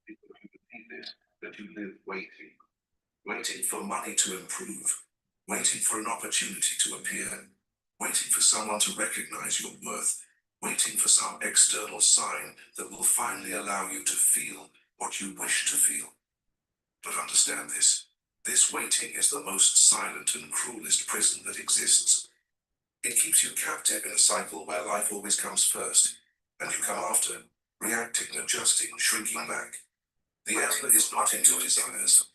People who believe this, that you live waiting for money to improve, waiting for an opportunity to appear, waiting for someone to recognize your worth, waiting for some external sign that will finally allow you to feel what you wish to feel. But understand this. This waiting is the most silent and cruelest prison that exists. It keeps you captive in a cycle where life always comes first, and you come after, reacting, adjusting, shrinking back. The answer is not in your desires.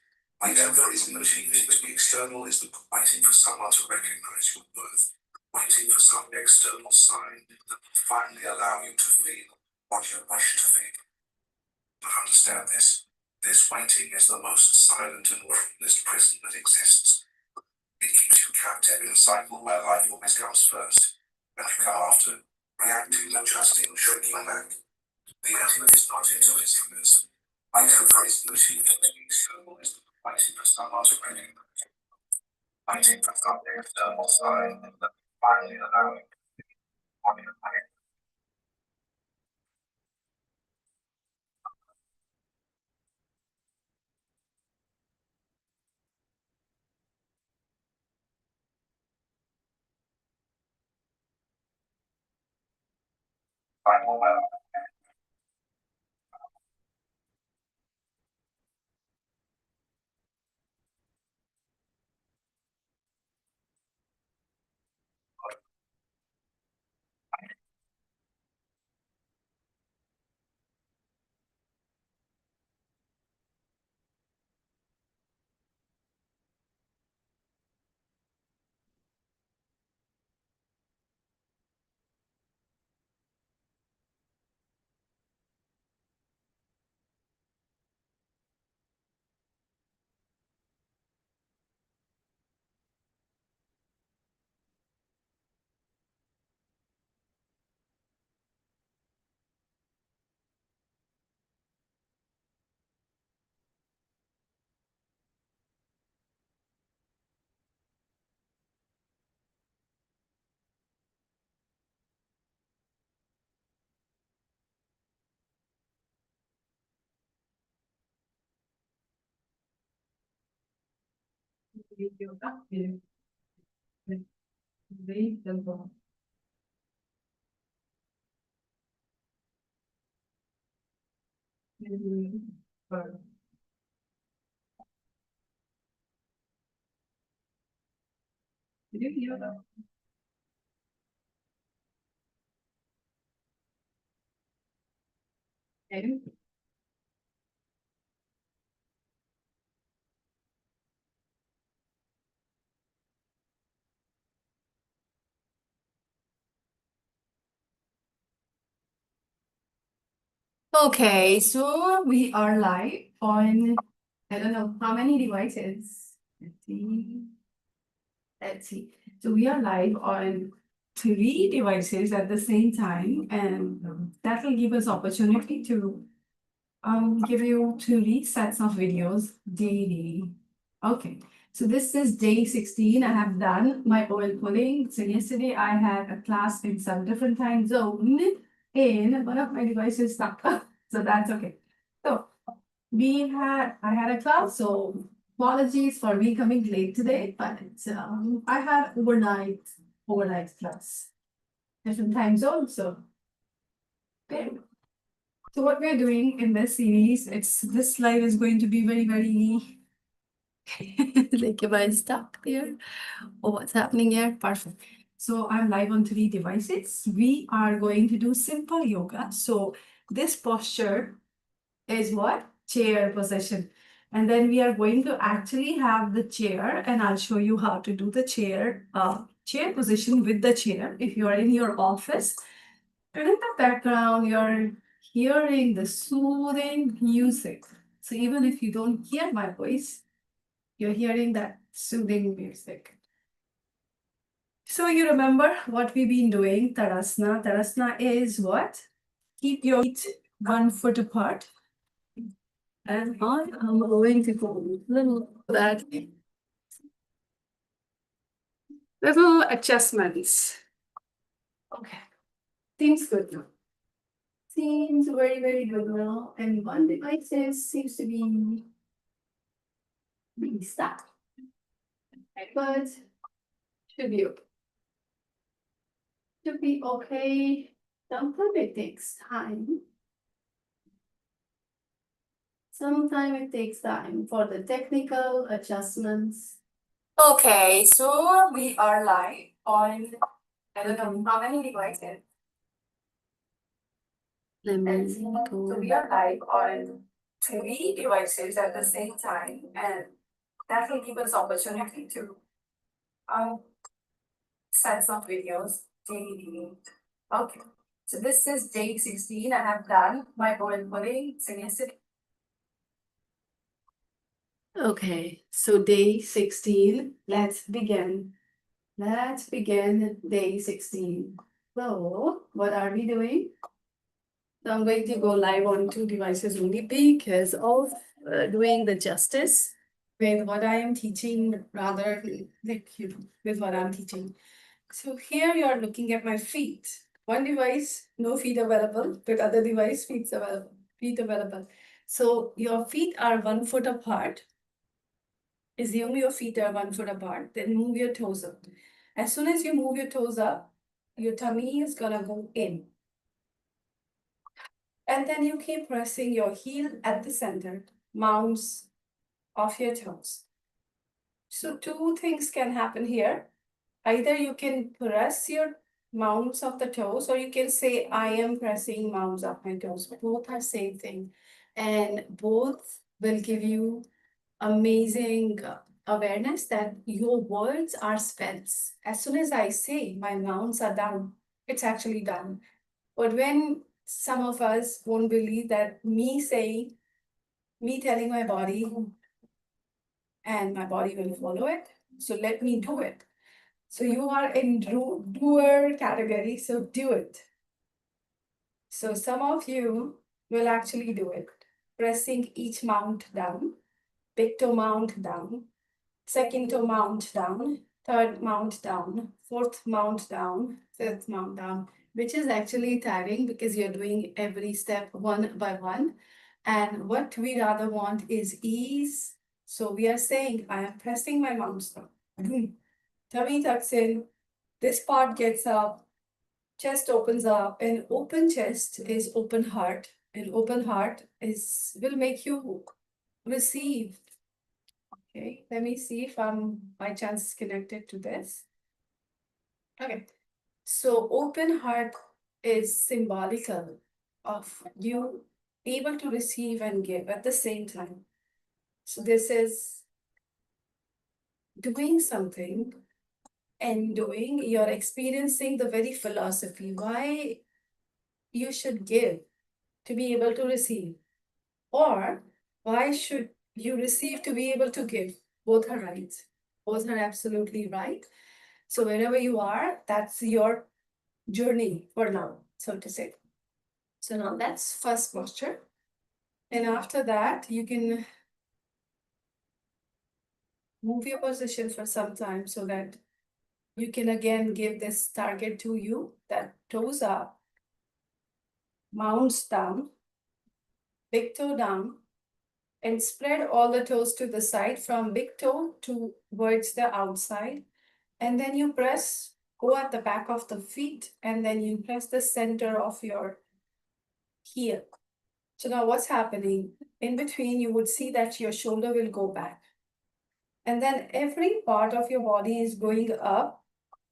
The answer is in the machine. The external is the waiting for someone to recognize your worth, waiting for some external sign that will finally allow you to feel what you wish to feel. But understand this. This waiting is the most silent and cruelest prison that exists. It keeps you captive in a cycle where life always comes first, and you come after, reacting, adjusting, shrinking back. The answer is not in your desires. I have raised the machine to the external is the waiting for someone to recognize. Waiting for some external sign that finally allow you to feel what you like. I will well. Okay, so we are live on, I don't know how many devices. Let's see. Let's see. So we are live on three devices at the same time, and that will give us opportunity to give you three sets of videos daily. Okay, so this is day 16. I have done my oil pulling. So yesterday I had a class in some different time zone in one of my devices stuck. So that's okay. So I had a class, so apologies for me coming late today, but I had overnight class, different time zone. So there. So what we're doing in this series, this slide is going to be very, very like if I'm stuck there or what's happening here. Perfect. So I'm live on three devices. We are going to do simple yoga. So this posture is what? Chair position. And then we are going to actually have the chair, and I'll show you how to do the chair position with the chair. If you are in your office, and in the background, you're hearing the soothing music. So even if you don't hear my voice, you're hearing that soothing music. So you remember what we've been doing, Tadasana. Tadasana is what? Keep your feet 1 foot apart. And I am going to go little that little adjustments. Okay. Seems good now. Seems very, very good now. And one device seems to be being stuck. But should be okay. Should be okay. Sometimes it takes time. Sometimes it takes time for the technical adjustments. Okay, so we are live on, I don't know how many devices. Let me So we are live on 3 devices at the same time, and that will give us opportunity to send some videos daily. Okay, so this is day 16. I have done my oil pudding. So yesterday. Okay, so day 16. Let's begin. Let's begin day 16. So, what are we doing? So I'm going to go live on 2 devices only because of doing the justice with what I am teaching, rather like with what I'm teaching. So here you are looking at my feet. One device, no feet available. With other device, feet available. Feet available. So your feet are 1 foot apart. Assume your feet are 1 foot apart. Then move your toes up. As soon as you move your toes up, your tummy is gonna go in. And then you keep pressing your heel at the center, mounts of your toes. So 2 things can happen here. Either you can press your mounts of the toes, or you can say, I am pressing mounts of my toes. Both are same thing. And both will give you amazing awareness that your words are spells. As soon as I say my mounts are done, it's actually done. But when some of us won't believe that me saying, me telling my body, and my body will follow it. So let me do it. So you are in doer category, so do it. So some of you will actually do it. Pressing each mount down, big toe mount down, second toe mount down, third mount down, fourth mount down, fifth mount down, which is actually tiring because you're doing every step one by one. And what we rather want is ease. So we are saying, I am pressing my mounts down. Tummy tucks in, this part gets up, chest opens up. An open chest is open heart. An open heart will make you receive. Okay, let me see if I'm by chance connected to this. Okay, so open heart is symbolical of you able to receive and give at the same time. So this is doing something and doing, you're experiencing the very philosophy why you should give to be able to receive, or why should you receive to be able to give. Both are right. Both are absolutely right. So wherever you are, that's your journey for now, so to say. So now that's first posture. And after that, you can move your position for some time so that you can again give this target to you, that toes up, mounts down, big toe down, and spread all the toes to the side from big toe towards the outside. And then you press, go at the back of the feet, and then you press the center of your heel. So now what's happening? In between, you would see that your shoulder will go back. And then every part of your body is going up.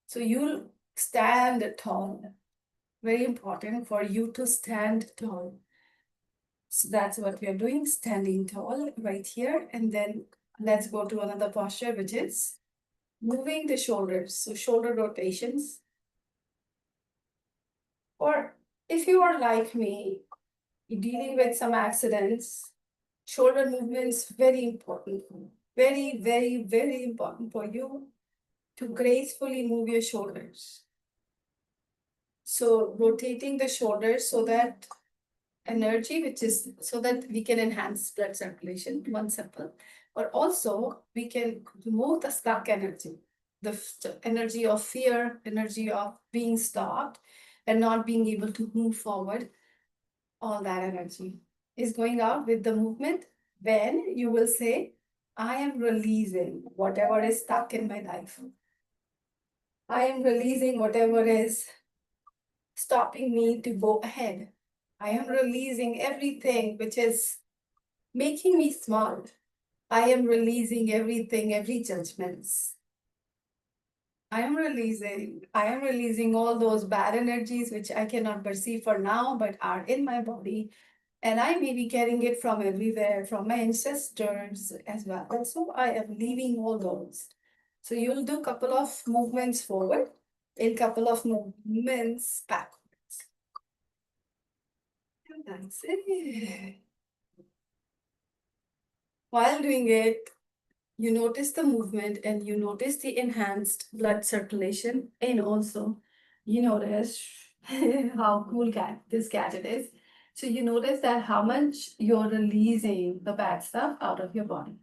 So you'll stand tall. Very important for you to stand tall. So that's what we are doing, standing tall right here. And then let's go to another posture, which is moving the shoulders. So shoulder rotations. Or if you are like me, dealing with some accidents, shoulder movements very important. Very, very, very important for you to gracefully move your shoulders. So rotating the shoulders so that energy, which is so that we can enhance blood circulation, one simple, but also we can remove the stuck energy, the energy of fear, energy of being stopped and not being able to move forward. all that energy is going out with the movement. When you will say, I am releasing whatever is stuck in my life. I am releasing whatever is stopping me to go ahead. I am releasing everything which is making me small. I am releasing everything, every judgments. I am releasing all those bad energies which I cannot perceive for now, but are in my body. And I may be carrying it from everywhere, from my ancestors as well. And so I am leaving all those. So you'll do a couple of movements forward, a couple of movements backwards. And that's it. While doing it, you notice the movement and you notice the enhanced blood circulation, and also you notice how cool this gadget is. So you notice that how much you're releasing the bad stuff out of your body.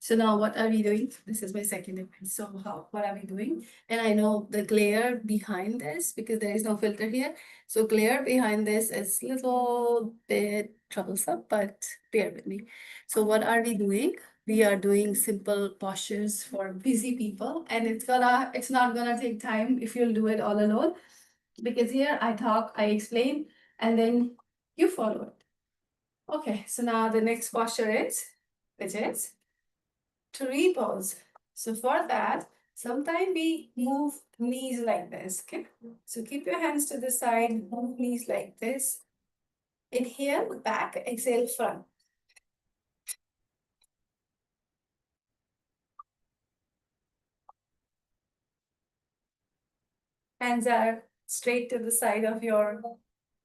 So now what are we doing? This is my second event. So what are we doing? And I know the glare behind this because there is no filter here. So glare behind this is a little bit troublesome, but bear with me. So what are we doing? We are doing simple postures for busy people, and it's not gonna take time if you'll do it all alone, because here I talk, I explain, and then you follow it. Okay, so now the next posture is, which is tree pose. So for that, sometimes we move knees like this. Okay, so keep your hands to the side, move knees like this. Inhale back, exhale front. Hands are straight to the side of your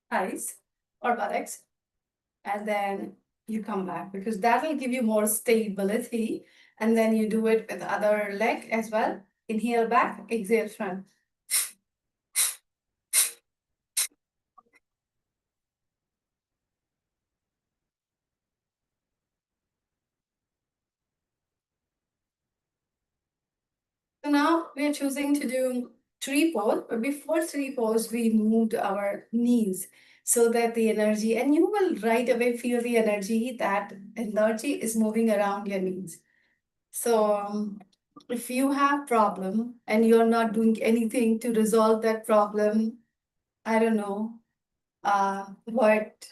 thighs or buttocks, and then you come back, because that will give you more stability. And then you do it with the other leg as well. Inhale back, exhale front. So now we are choosing to do tree pose, but before tree pose, we moved our knees so that the energy, and you will right away feel the energy, that energy is moving around your knees. So if you have problem and you're not doing anything to resolve that problem, I don't know what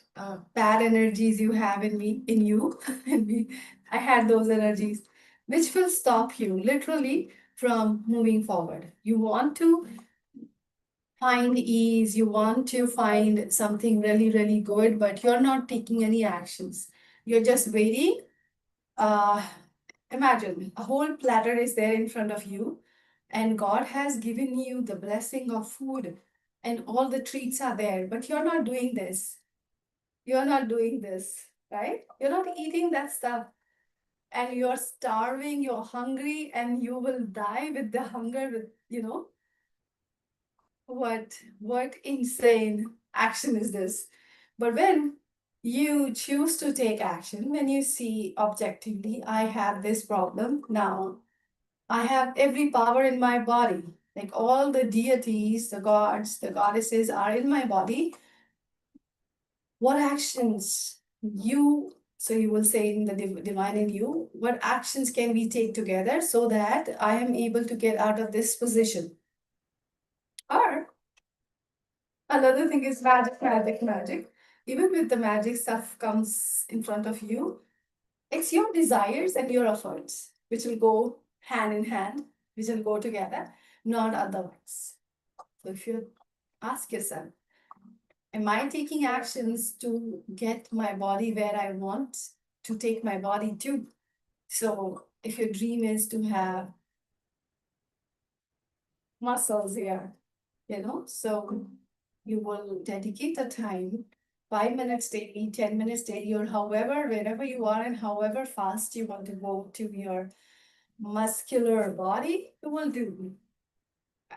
bad energies you have in you, in me. I had those energies, which will stop you literally from moving forward. You want to find ease, you want to find something really, really good, but you're not taking any actions. You're just waiting. Uh, Imagine a whole platter is there in front of you, and God has given you the blessing of food, and all the treats are there, but you're not doing this. You're not doing this, right? You're not eating that stuff, and you're starving, you're hungry, and you will die with the hunger, with, what insane action is this? But when you choose to take action, when you see objectively, I have this problem now, I have every power in my body. Like all the deities, the gods, the goddesses are in my body. What actions so you will say in the divine in you, what actions can we take together so that I am able to get out of this position? Or another thing is magic, magic, magic. Even with the magic stuff comes in front of you, it's your desires and your efforts which will go hand in hand, which will go together, not otherwise. So if you ask yourself, am I taking actions to get my body where I want to take my body to? So if your dream is to have muscles here, so you will dedicate the time, 5 minutes daily, 10 minutes daily, or however, wherever you are and however fast you want to go to your muscular body, you will do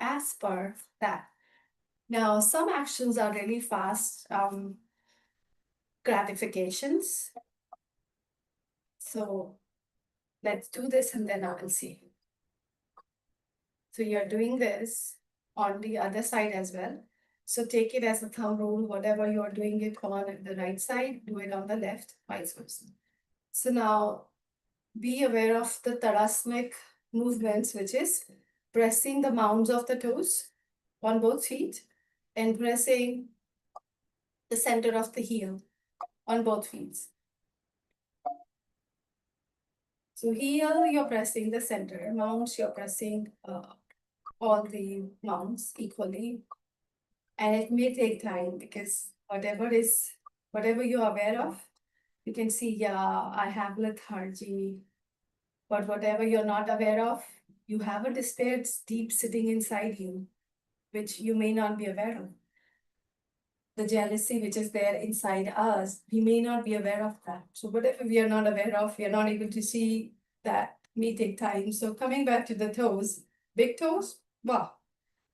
as per that. Now, some actions are really fast gratifications. So let's do this and then I will see. So you're doing this on the other side as well. So take it as a thumb rule, whatever you're doing it on the right side, do it on the left, vice versa. So now be aware of the Tadasanic movements, which is pressing the mounds of the toes on both feet and pressing the center of the heel on both feet. So heel, you're pressing the center. Mounts, you're pressing all the mounts equally. And it may take time because whatever you're aware of, you can see, yeah, I have lethargy. But whatever you're not aware of, you have a despair deep sitting inside you, which you may not be aware of. The jealousy which is there inside us, we may not be aware of that. So whatever we are not aware of, we are not able to see that may take time. So coming back to the toes, big toes, wow,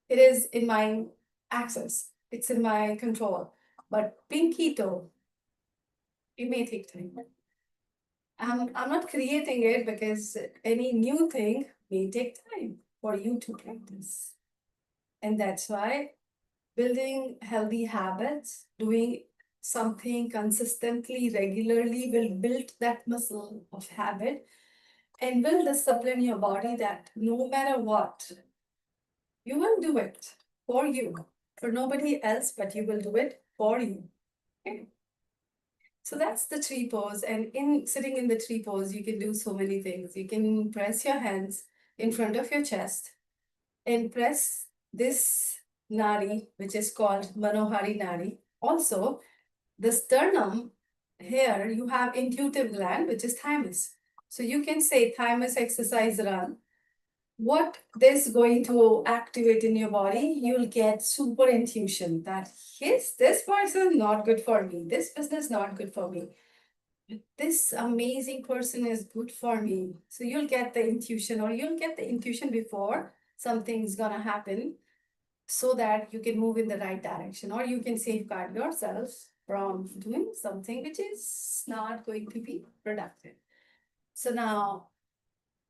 it is in my access. It's in my control. But pinky toe, it may take time. I'm not creating it because any new thing may take time for you to practice. And that's why building healthy habits, doing something consistently, regularly will build that muscle of habit and will discipline your body that no matter what, you will do it for you, for nobody else, but you will do it for you. Okay? So that's the tree pose. And in sitting in the tree pose, you can do so many things. You can press your hands in front of your chest and press this nadi, which is called Manohari Nadi. Also, the sternum here, you have intuitive gland, which is thymus. So you can say thymus exercise run. What this going to activate in your body, you'll get super intuition that yes, this person not good for me, this business not good for me, this amazing person is good for me. So you'll get the intuition, or you'll get the intuition before something's gonna happen, so that you can move in the right direction, or you can safeguard yourself from doing something which is not going to be productive. So now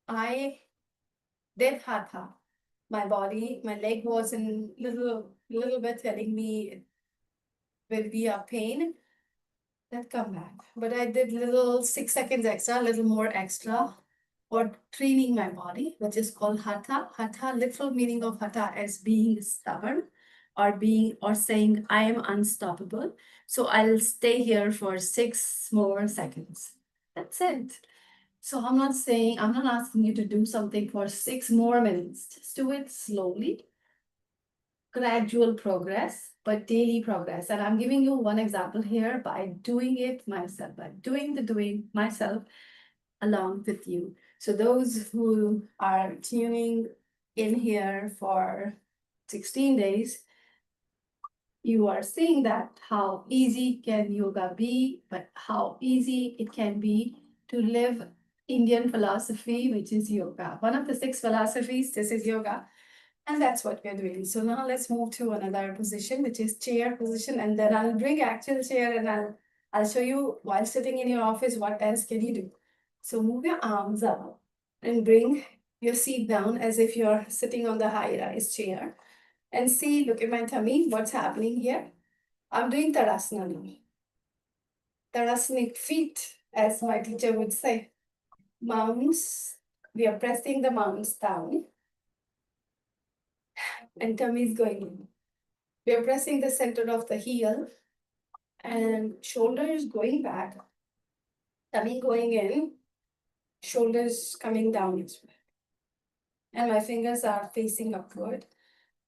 I did hatha. My body, my leg was in little bit telling me it will be a pain. That come back. But I did little 6 seconds extra, little more extra for training my body, which is called hatha. Hatha, literal meaning of hatha is being stubborn or being or saying I am unstoppable. So I'll stay here for 6 more seconds. That's it. So I'm not saying, I'm not asking you to do something for 6 more minutes. Just do it slowly, gradual progress, but daily progress. And I'm giving you one example here by doing it myself, by doing the doing myself along with you. So those who are tuning in here for 16 days, you are seeing that how easy can yoga be, but how easy it can be to live Indian philosophy, which is yoga. One of the 6 philosophies, this is yoga. And that's what we're doing. So now let's move to another position, which is chair position. And then I'll bring actual chair and I'll show you while sitting in your office, what else can you do? So move your arms up and bring your seat down as if you're sitting on the high-rise chair. And see, look at my tummy, what's happening here. I'm doing Tadasana now. Tadasanic feet, as my teacher would say. Mounts, we are pressing the mounts down. And tummy is going in. We are pressing the center of the heel and shoulders going back, tummy going in, shoulders coming down as well. And my fingers are facing upward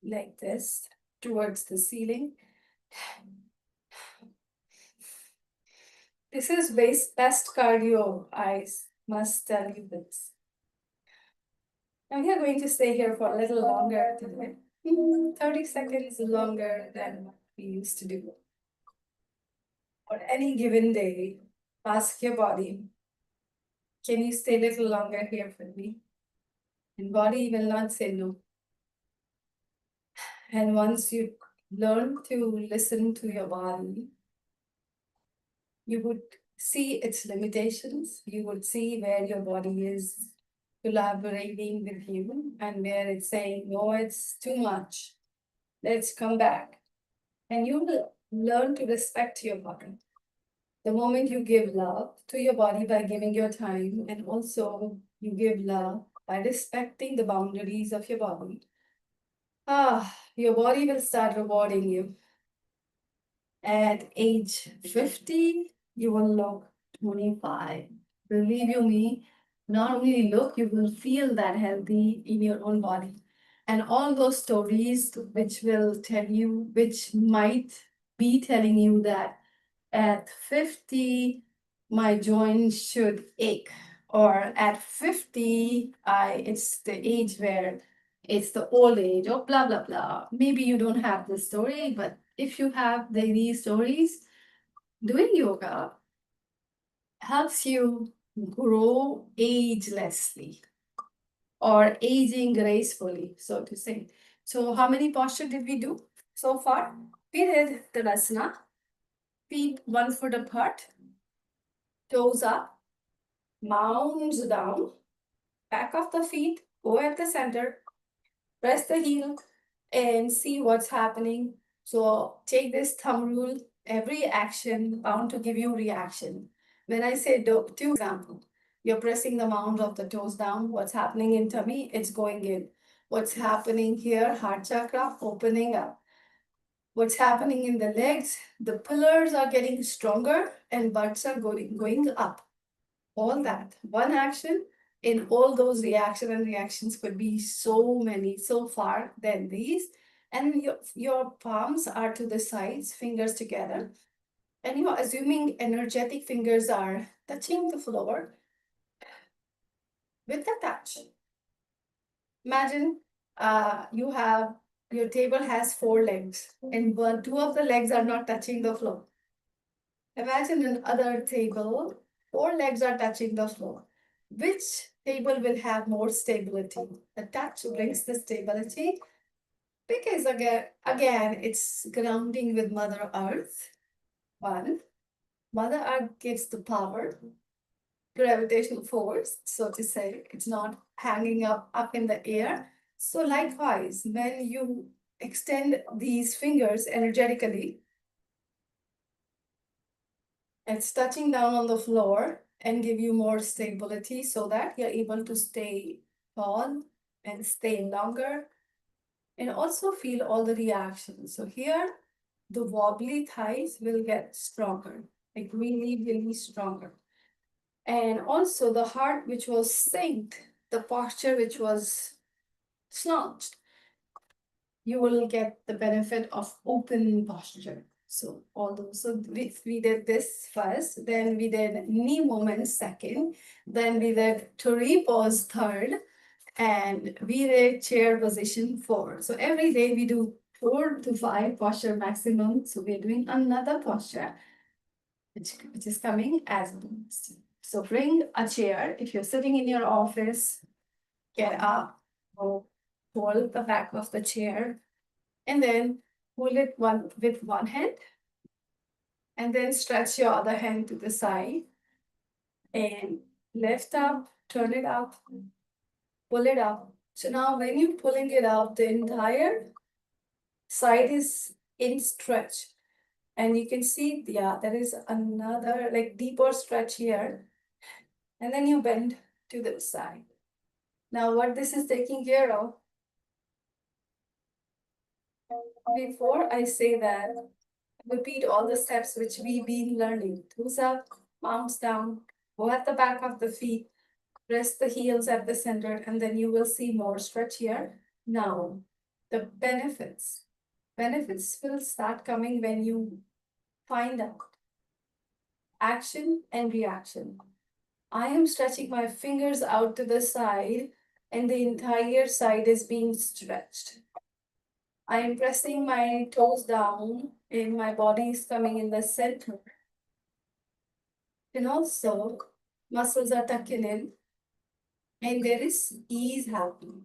like this towards the ceiling. This is best cardio, I must tell you this. And we are going to stay here for a little longer today. 30 seconds longer than what we used to do. On any given day, ask your body, can you stay a little longer here for me? And body will not say no. And once you learn to listen to your body, you would see its limitations. You would see where your body is collaborating with you and where it's saying, no, it's too much. Let's come back. and you will learn to respect your body. The moment you give love to your body by giving your time, and also you give love by respecting the boundaries of your body, your body will start rewarding you. At age 50, you will look 25. Believe you me, not only look, you will feel that healthy in your own body. And all those stories which will tell you, which might be telling you that at 50, my joints should ache, or at 50, it's the age where it's the old age, or blah blah blah. Maybe you don't have this story, but if you have these stories, doing yoga helps you grow agelessly or aging gracefully, so to say. So, how many posture did we do so far? We did Tadasana, feet 1 foot apart, toes up, mounds down, back of the feet, go at the center, press the heel, and see what's happening. So take this thumb rule, every action bound to give you reaction. When I say do, two example, you're pressing the mound of the toes down, what's happening in tummy, it's going in. What's happening here, heart chakra, opening up. What's happening in the legs, the pillars are getting stronger and butts are going up. All that one action in all those reactions could be so many so far than these, and your palms are to the sides, fingers together, and you're assuming energetic fingers are touching the floor with the touch. Imagine you have your table has 4 legs and two of the legs are not touching the floor. Imagine another table, 4 legs are touching the floor. Which table will have more stability? The touch brings the stability because again, it's grounding with Mother Earth. One, Mother Earth gives the power, gravitational force, so to say. It's not hanging up in the air. So likewise, when you extend these fingers energetically, it's touching down on the floor and give you more stability so that you're able to stay tall and stay longer and also feel all the reactions. So here, the wobbly thighs will get stronger, like really, really stronger. And also the heart, which was synced, the posture, which was slouched, you will get the benefit of open posture. So all those, so we did this first, then we did knee movement second, then we did Tori pose third, and we did chair position 4. So every day we do 4 to 5 posture maximum. So we're doing another posture, which is coming as a boost. So bring a chair. If you're sitting in your office, get up, or hold the back of the chair, and then hold it with one hand, and then stretch your other hand to the side, and lift up, turn it up, pull it up. So now when you're pulling it up, the entire side is in stretch. And you can see, yeah, there is another like deeper stretch here. And then you bend to the side. Now what this is taking care of, before I say that, repeat all the steps which we've been learning. Toes up, palms down, go at the back of the feet, press the heels at the center, and then you will see more stretch here. Now, the benefits. Benefits will start coming when you find out action and reaction. I am stretching my fingers out to the side, and the entire side is being stretched. I am pressing my toes down, and my body is coming in the center. And also, muscles are tucking in, and there is ease happening.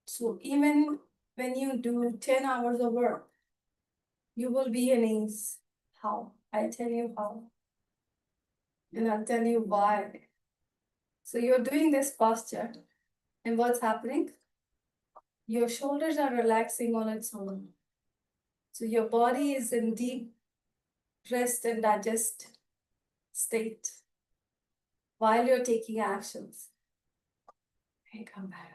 So even when you do 10 hours of work, you will be in ease. How? I'll tell you how. And I'll tell you why. So you're doing this posture, and what's happening? Your shoulders are relaxing on its own. So your body is in deep rest and digest state while you're taking actions. Okay, come back.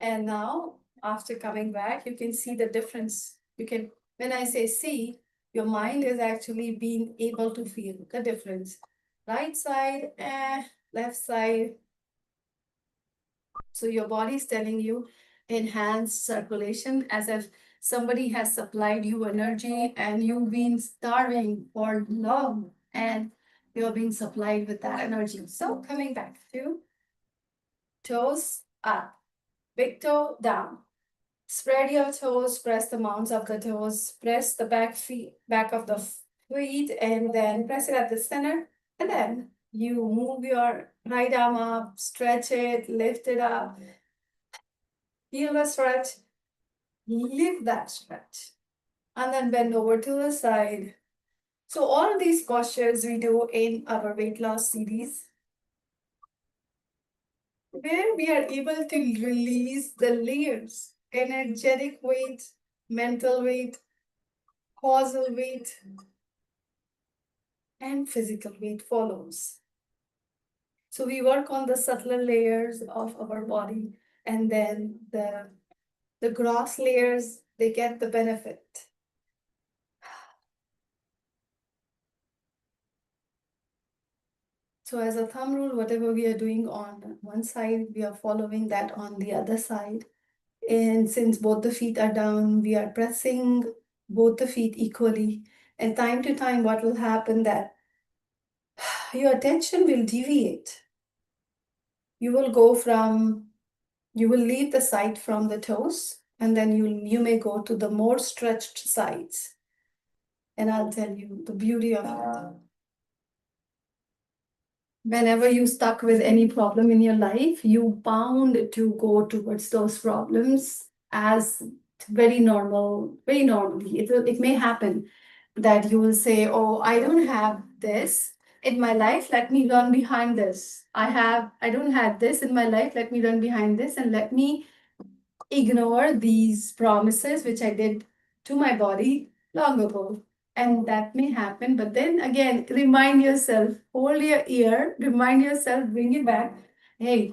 And now, after coming back, you can see the difference. You can, when I say see, your mind is actually being able to feel the difference. Right side, left side. So your body is telling you enhance circulation as if somebody has supplied you energy and you've been starving for long and you're being supplied with that energy. So coming back to toes up, big toe down. Spread your toes, press the mounds of the toes, press the back of the feet, and then press it at the center. And then you move your right arm up, stretch it, lift it up, feel the stretch, lift that stretch, and then bend over to the side. So all of these postures we do in our weight loss series, where we are able to release the layers, energetic weight, mental weight, causal weight, and physical weight follows. So we work on the subtler layers of our body, and then the gross layers, they get the benefit. So as a thumb rule, whatever we are doing on one side, we are following that on the other side. And since both the feet are down, we are pressing both the feet equally. And time to time, what will happen that your attention will deviate. You will go from, you will leave the side from the toes, and then you may go to the more stretched sides. And I'll tell you the beauty of it. Whenever you stuck with any problem in your life, you bound to go towards those problems as very normal, very normally. It may happen that you will say, oh, I don't have this in my life, let me run behind this. I don't have this in my life, let me run behind this and let me ignore these promises which I did to my body long ago. And that may happen, but then again, remind yourself, hold your ear, remind yourself, bring it back. Hey,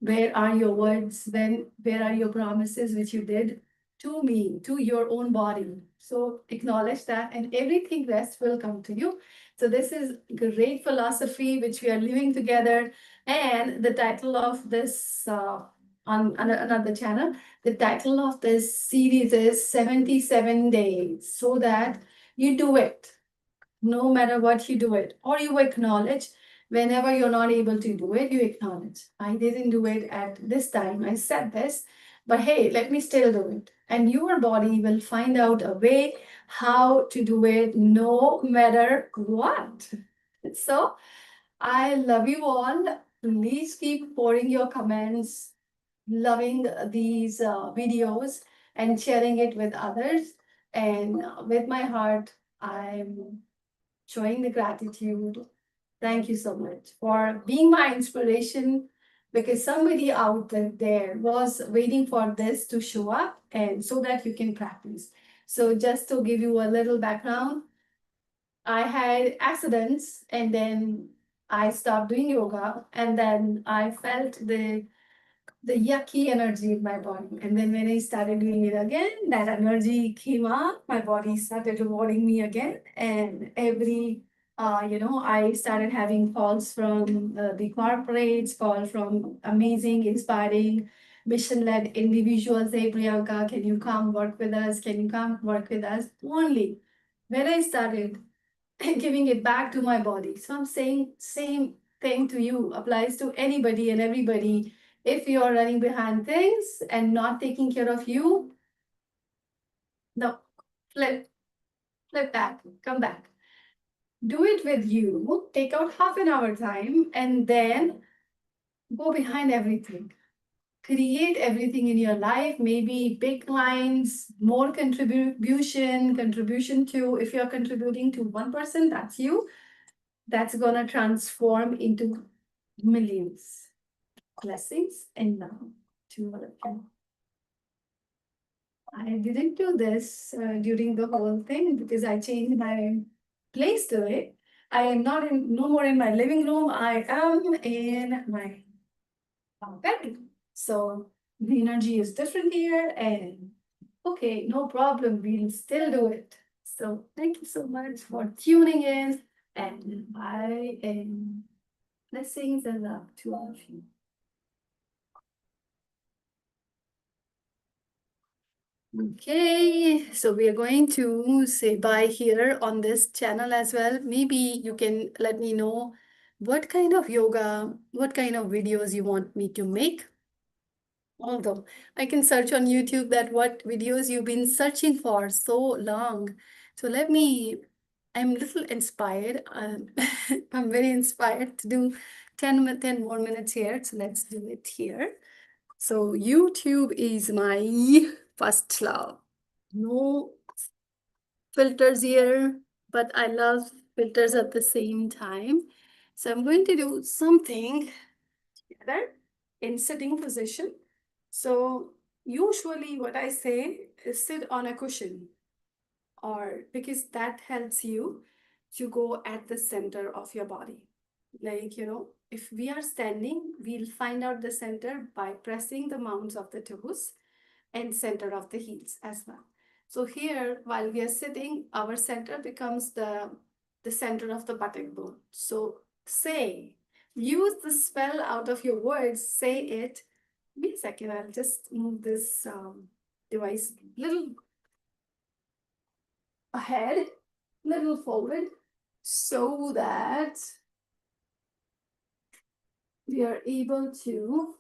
where are your words? Where are your promises which you did to me, to your own body? So acknowledge that, and everything rest will come to you. So this is great philosophy which we are living together. And the title of this on another channel, the title of this series is 77 Days, so that you do it no matter what you do it, or you acknowledge whenever you're not able to do it, you acknowledge. I didn't do it at this time, I said this, but hey, let me still do it. And your body will find out a way how to do it no matter what. So I love you all. Please keep pouring your comments, loving these videos and sharing it with others. And with my heart, I'm showing the gratitude. Thank you so much for being my inspiration, because somebody out there was waiting for this to show up and so that you can practice. So just to give you a little background, I had accidents and then I stopped doing yoga, and then I felt the yucky energy in my body. And then when I started doing it again, that energy came up, my body started rewarding me again. And I started having calls from the corporates, call from amazing, inspiring, mission-led individuals. Hey, Priyanka, can you come work with us? Can you come work with us? Only when I started giving it back to my body. So I'm saying same thing to you, applies to anybody and everybody. If you're running behind things and not taking care of you, no, flip back, come back. Do it with you, take out half an hour time, and then go behind everything. Create everything in your life, maybe big clients, more contribution to, if you're contributing to one person, that's you. That's gonna transform into millions. Blessings and love to all of you. I didn't do this during the whole thing because I changed my place to it. I am not in, no more in my living room. I am in my bedroom. So the energy is different here, and okay, no problem. We'll still do it. So thank you so much for tuning in, and I am blessings and love to all of you. Okay, so we are going to say bye here on this channel as well. Maybe you can let me know what kind of yoga, what kind of videos you want me to make. Although I can search on YouTube that what videos you've been searching for so long. So I'm a little inspired. I'm very inspired to do 10 more minutes here. So let's do it here. So YouTube is my first love. No filters here, but I love filters at the same time. So I'm going to do something together in sitting position. So usually what I say is sit on a cushion, or because that helps you to go at the center of your body. Like, if we are standing, we'll find out the center by pressing the mounts of the toes and center of the heels as well. So here, while we are sitting, our center becomes the center of the buttock bone. So use the spell out of your words, say it. Give me a second, I'll just move this device little ahead, little forward, so that we are able to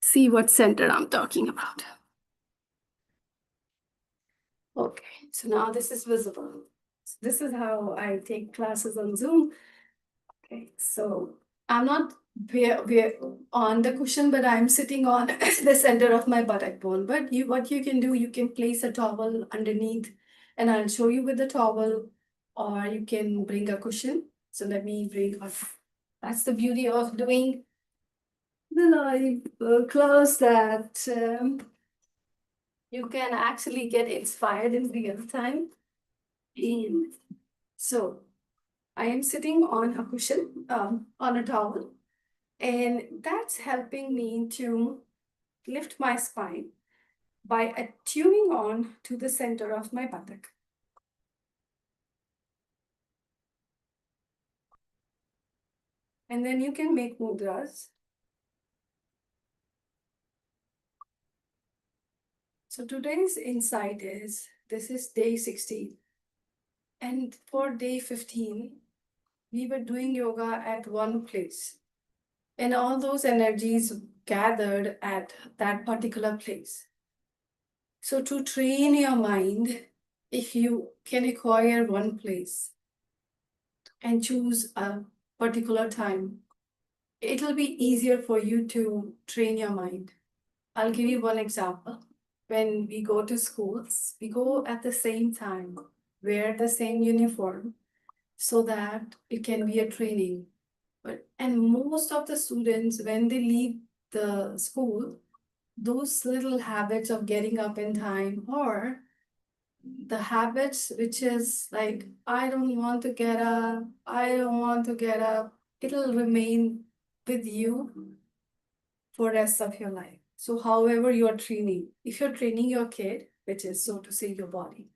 see what center I'm talking about. Okay, so now this is visible. So this is how I take classes on Zoom. Okay, so I'm not we're on the cushion, but I'm sitting on the center of my buttock bone. But what you can do, you can place a towel underneath, and I'll show you with the towel, or you can bring a cushion. So let me bring a. That's the beauty of doing the live class, that you can actually get inspired in real time. And so I am sitting on a cushion, on a towel, and that's helping me to lift my spine by attuning on to the center of my buttock. And then you can make mudras. So today's insight is, this is day 16. And for day 15, we were doing yoga at one place. And all those energies gathered at that particular place. So to train your mind, if you can acquire one place and choose a particular time, it'll be easier for you to train your mind. I'll give you one example. When we go to schools, we go at the same time, wear the same uniform, so that it can be a training. And most of the students, when they leave the school, those little habits of getting up in time, or the habits which is like, I don't want to get up, I don't want to get up, it'll remain with you for rest of your life. So however you're training, if you're training your kid, which is so to say your body,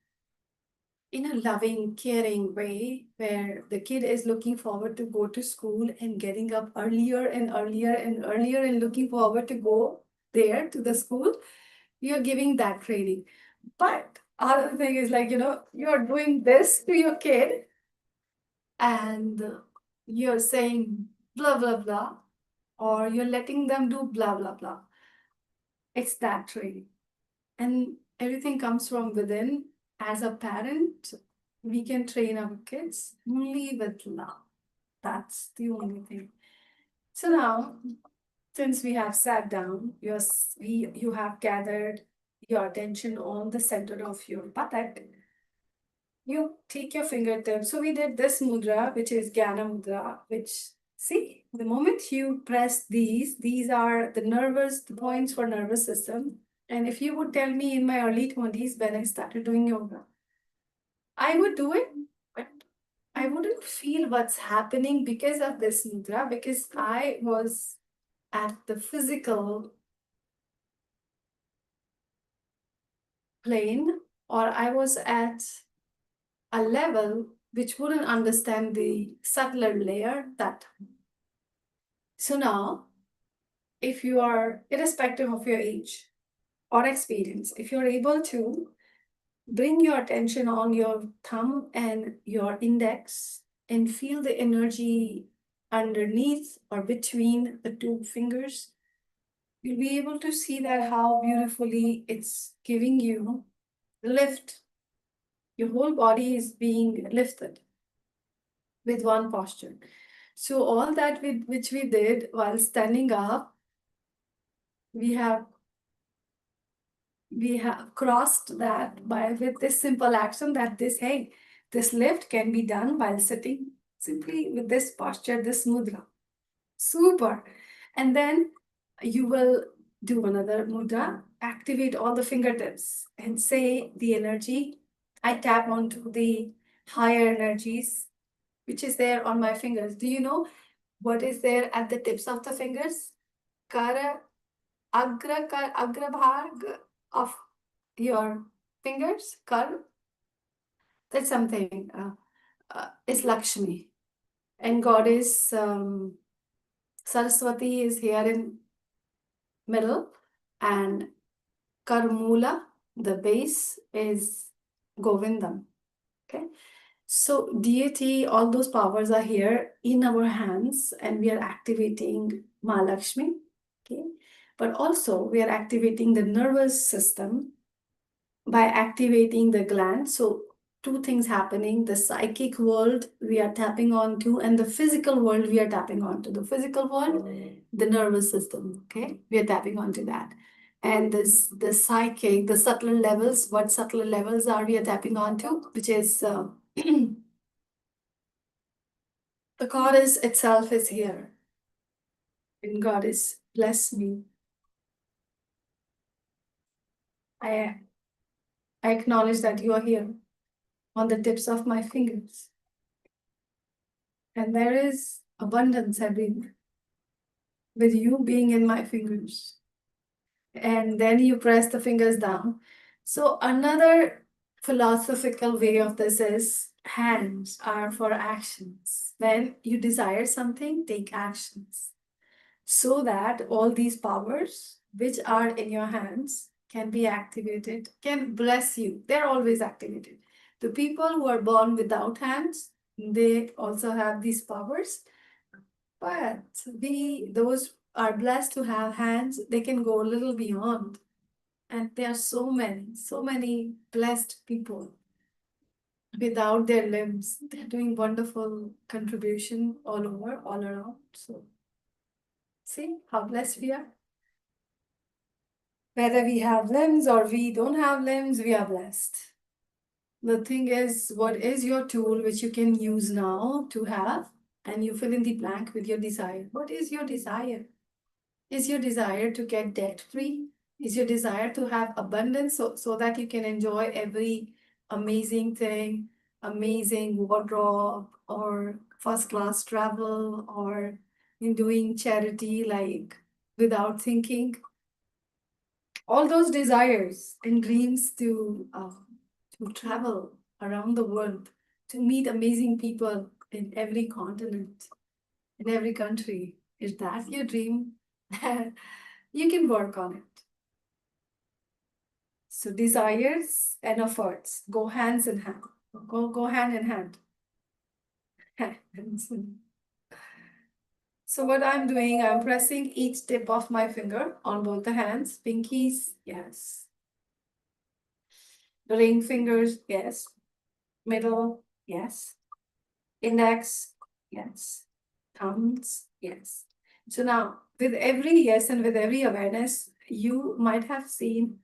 in a loving, caring way, where the kid is looking forward to go to school and getting up earlier and earlier and earlier and looking forward to go there to the school, you're giving that training. But other thing is like, you're doing this to your kid and you're saying blah, blah, blah, or you're letting them do blah, blah, blah. It's that training. And everything comes from within. As a parent, we can train our kids only with love. That's the only thing. So now, since we have sat down, you have gathered your attention on the center of your buttock, you take your fingertips. So we did this mudra, which is Jnana mudra, which, see, the moment you press these are the points for nervous system. And if you would tell me in my early 20s when I started doing yoga, I would do it, but I wouldn't feel what's happening because of this mudra, because I was at the physical plane, or I was at a level which wouldn't understand the subtler layer that time. So now, if you are, irrespective of your age or experience, if you're able to bring your attention on your thumb and your index and feel the energy underneath or between the two fingers, you'll be able to see that how beautifully it's giving you lift. Your whole body is being lifted with one posture. So all that which we did while standing up, we have crossed that by with this simple action, that this lift can be done while sitting simply with this posture, this mudra. Super. And then you will do another mudra, activate all the fingertips and say the energy. I tap onto the higher energies, which is there on my fingers. Do you know what is there at the tips of the fingers? Kara, agra bhag of your fingers, kar. That's something. Is Lakshmi, and goddess Saraswati is here in middle, and Karmula, the base, is Govindam. Okay, so deity, all those powers are here in our hands, and we are activating Mahalakshmi. Okay, but also we are activating the nervous system by activating the gland. So two things happening: the psychic world we are tapping onto, and the physical world we are tapping onto. The physical world, the nervous system. Okay, we are tapping onto that. And this the psychic, the subtler levels. What subtler levels are we are tapping onto? Which is the goddess itself is here. And goddess, bless me. I I acknowledge that you are here on the tips of my fingers. And there is abundance everywhere with you being in my fingers. And then you press the fingers down. So, another philosophical way of this is hands are for actions. When you desire something, take actions so that all these powers which are in your hands can be activated, can bless you. They're always activated. The people who are born without hands, they also have these powers, but those are blessed to have hands, they can go a little beyond. And there are so many blessed people without their limbs. They're doing wonderful contribution all over, all around. So see how blessed we are. Whether we have limbs or we don't have limbs, we are blessed. The thing is, what is your tool which you can use now to have? And you fill in the blank with your desire. What is your desire? Is your desire to get debt free? Is your desire to have abundance so that you can enjoy every amazing thing, amazing wardrobe, or first class travel, or in doing charity like without thinking? All those desires and dreams to travel around the world, to meet amazing people in every continent, in every country. Is that your dream? You can work on it. So desires and efforts go hands in hand. Go hand in hand. So what I'm doing, I'm pressing each tip of my finger on both the hands. Pinkies, yes. Ring fingers, yes. Middle, yes. Index, yes. Thumbs, yes. So now, with every yes and with every awareness, you might have seen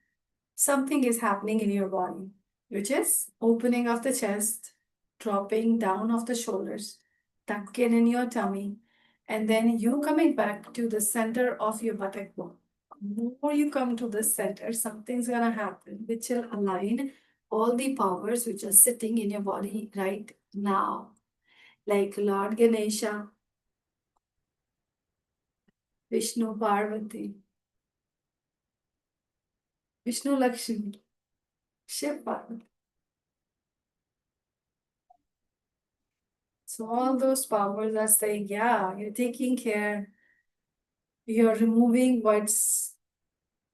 something is happening in your body, which is opening of the chest, dropping down of the shoulders, tuck in your tummy, and then you coming back to the center of your buttock bone. more you come to the center, something's gonna happen which will align all the powers which are sitting in your body right now. Like Lord Ganesha, Vishnu Parvati, Vishnu Lakshmi, Shiv Parvati. So all those powers are saying, yeah, you're taking care, you're removing what's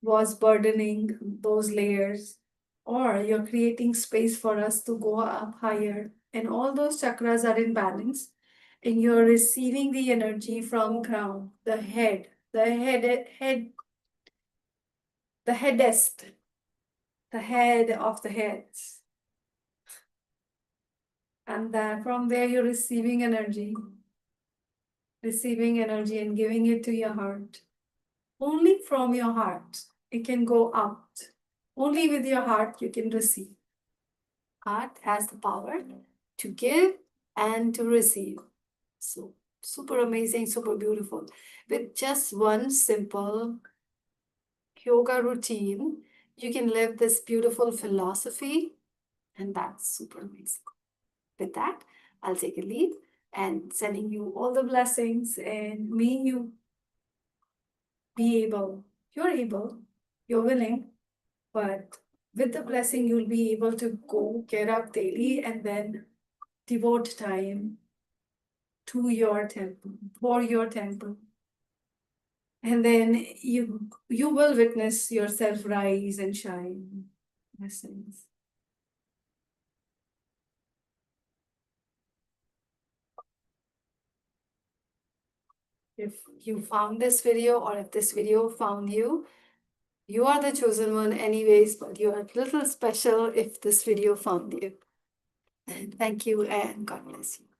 was burdening those layers, or you're creating space for us to go up higher. And all those chakras are in balance, and you're receiving the energy from crown, the headest, the head of the heads. And then from there, you're receiving energy and giving it to your heart. Only from your heart, it can go out. Only with your heart, you can receive. Heart has the power to give and to receive. So, super amazing, super beautiful. With just one simple yoga routine, you can live this beautiful philosophy, and that's super amazing. With that, I'll take a leave and sending you all the blessings, and may you be able, you're willing, but with the blessing, you'll be able to go get up daily and then devote time to your temple, for your temple. And then you will witness yourself rise and shine. Blessings. If you found this video, or if this video found you, you are the chosen one anyways, but you are a little special if this video found you. And thank you, and God bless you.